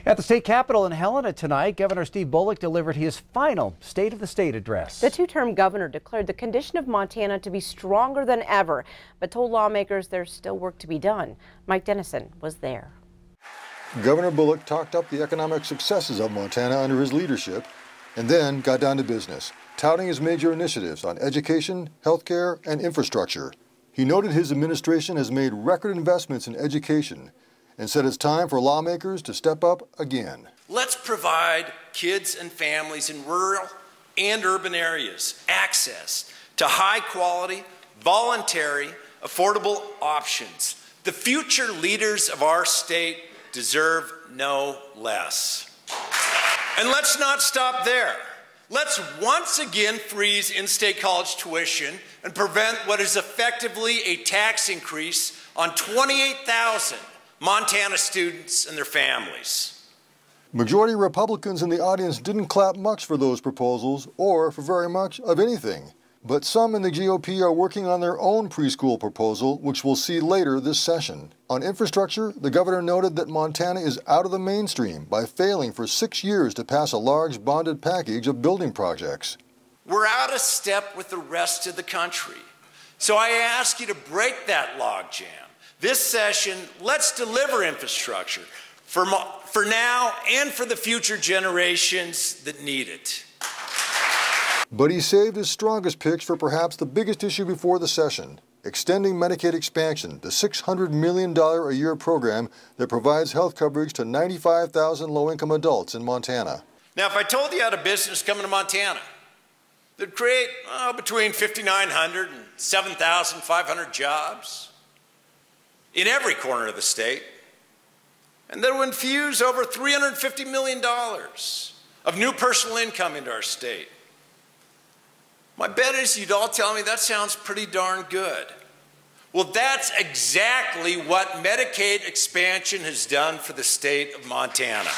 At the state capitol in Helena tonight, Governor Steve Bullock delivered his final State of the State address. The two-term governor declared the condition of Montana to be stronger than ever, but told lawmakers there's still work to be done. Mike Dennison was there. Governor Bullock talked up the economic successes of Montana under his leadership and then got down to business, touting his major initiatives on education, healthcare, and infrastructure. He noted his administration has made record investments in education and said it's time for lawmakers to step up again. Let's provide kids and families in rural and urban areas access to high-quality, voluntary, affordable options. The future leaders of our state deserve no less. And let's not stop there. Let's once again freeze in-state college tuition and prevent what is effectively a tax increase on 28,000 Montana students and their families. Majority Republicans in the audience didn't clap much for those proposals or for very much of anything. But some in the GOP are working on their own preschool proposal, which we'll see later this session. On infrastructure, the governor noted that Montana is out of the mainstream by failing for 6 years to pass a large bonded package of building projects. We're out of step with the rest of the country. So I ask you to break that logjam. This session, let's deliver infrastructure for now and for the future generations that need it. But he saved his strongest pitch for perhaps the biggest issue before the session, extending Medicaid expansion, the $600 million a year program that provides health coverage to 95,000 low-income adults in Montana. Now, if I told you had a business coming to Montana that'd create between 5,900 and 7,500 jobs in every corner of the state, and that would infuse over $350 million of new personal income into our state, my bet is you'd all tell me that sounds pretty darn good. Well, that's exactly what Medicaid expansion has done for the state of Montana.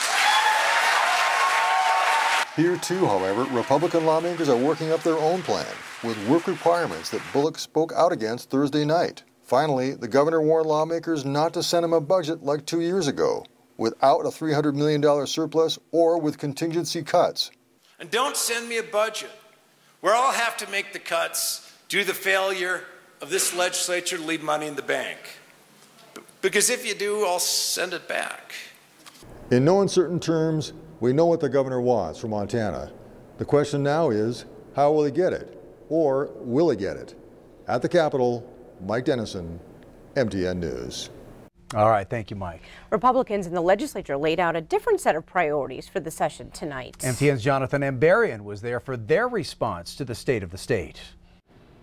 Here too, however, Republican lawmakers are working up their own plan with work requirements that Bullock spoke out against Thursday night. Finally, the governor warned lawmakers not to send him a budget like 2 years ago, without a $300 million surplus or with contingency cuts. And don't send me a budget where I'll have to make the cuts due to the failure of this legislature to leave money in the bank. Because if you do, I'll send it back. In no uncertain terms, we know what the governor wants for Montana. The question now is, how will he get it? Or will he get it? At the Capitol, Mike Dennison, MTN News. All right, thank you, Mike. Republicans in the legislature laid out a different set of priorities for the session tonight. MTN's Jonathan Ambarian was there for their response to the State of the State.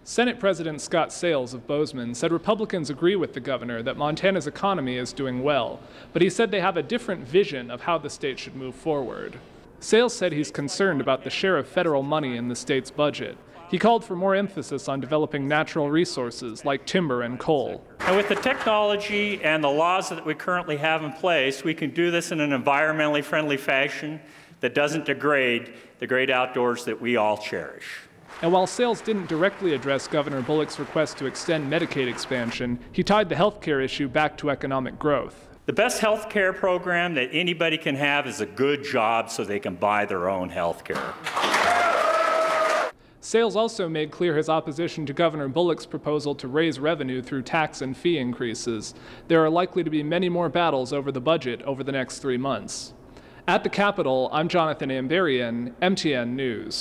Senate President Scott Sales of Bozeman said Republicans agree with the governor that Montana's economy is doing well, but he said they have a different vision of how the state should move forward. Sales said he's concerned about the share of federal money in the state's budget. He called for more emphasis on developing natural resources like timber and coal. And with the technology and the laws that we currently have in place, we can do this in an environmentally friendly fashion that doesn't degrade the great outdoors that we all cherish. And while Sales didn't directly address Governor Bullock's request to extend Medicaid expansion, he tied the health care issue back to economic growth. The best health care program that anybody can have is a good job so they can buy their own health care. Sales also made clear his opposition to Governor Bullock's proposal to raise revenue through tax and fee increases. There are likely to be many more battles over the budget over the next 3 months. At the Capitol, I'm Jonathan Ambarian, MTN News.